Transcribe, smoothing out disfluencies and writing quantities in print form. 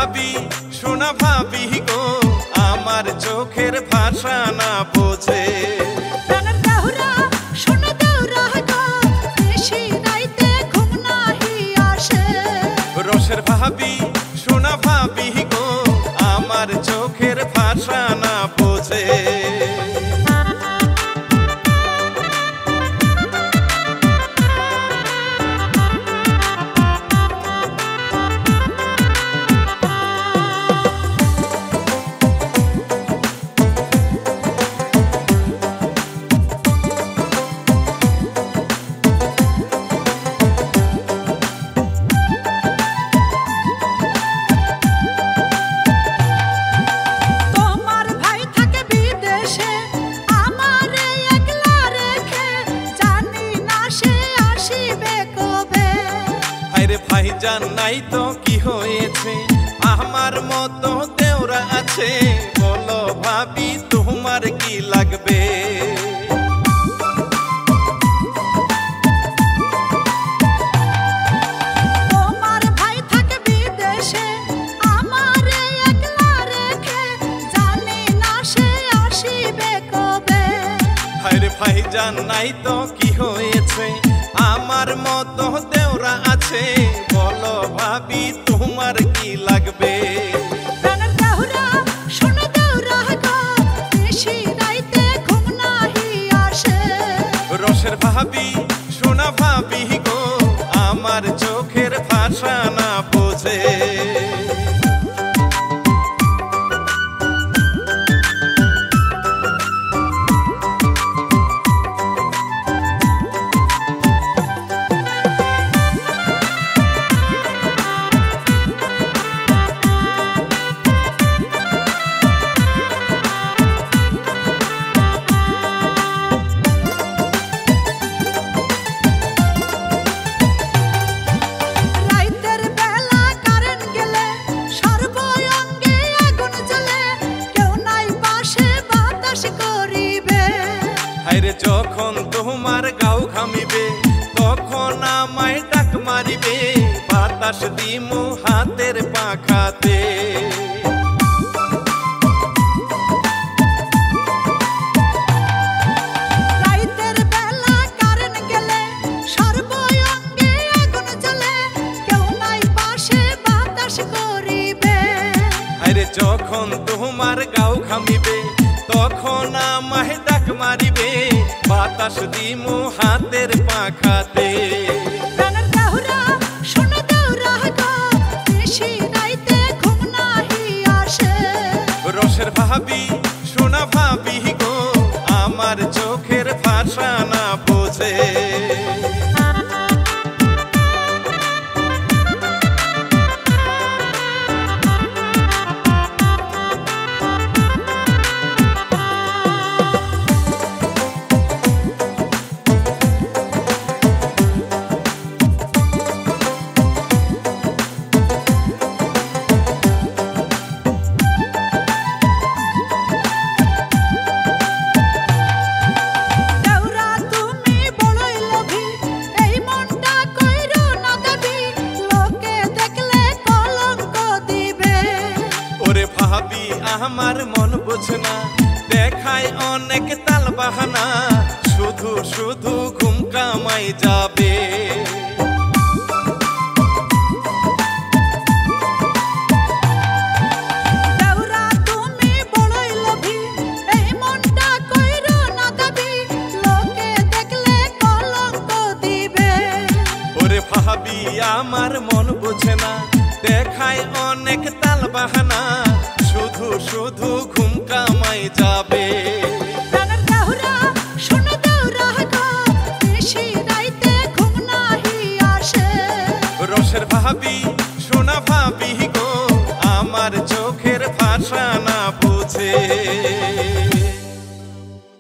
ভাবি সোনা ভাবি গো আমার চোখের ভাষা না বোঝে। রসের ভাবি সোনা ভাবি গো আমার চোখের ভাষা না বোঝে। ভাইজান নাই তো কি হয়েছে আমার মতো দেওরা আছে, বলো ভাবি তোমার কি লাগবে। তোমার ভাই থাকে বিদেশে আমারে একলা রেখে, জানি না সে আসিবে কবে। হায়রে ভাইজান নাই তো কি হয়েছে আমার মতো দেওরা আছে, বলো ভাবি তোমার কি লাগবে। রসের ভাবি সোনা ভাবি গো আমার চোখের ভাষা না বোঝে। যখন তোমার গাও ঘামিবে তখন আমায় ডাক মারিবে, বাতাস দিমু হাতের পাখাতে। রাইতের বেলা কারেন্ট গেলে সর্বঙ্গে আগুন জ্বলে, কেউ নাই পাশে বাতাস করিবে। আরে যখন তোমার গাও ঘামিবে তখন আমায় ডাক মারিবে, বাতাস দিমু হাতের পাখাতে। রসের ভাবি সোনা ভাবি গো আমার চোখের ভাষা না বোঝে। ভাবি আমার মন বোঝে না, দেখায় অনেক তাল বাহানা, শুধু শুধু ঘুম কামাই যাবে। ওরে ভাবি আমার মন বোঝে না, দেখায় অনেক তাল বাহানা, শুধু শুধু ঘুম কামাই যাবে। রসের ভাবি সোনা ভাবি গো আমার চোখের ভাষা না বোঝে।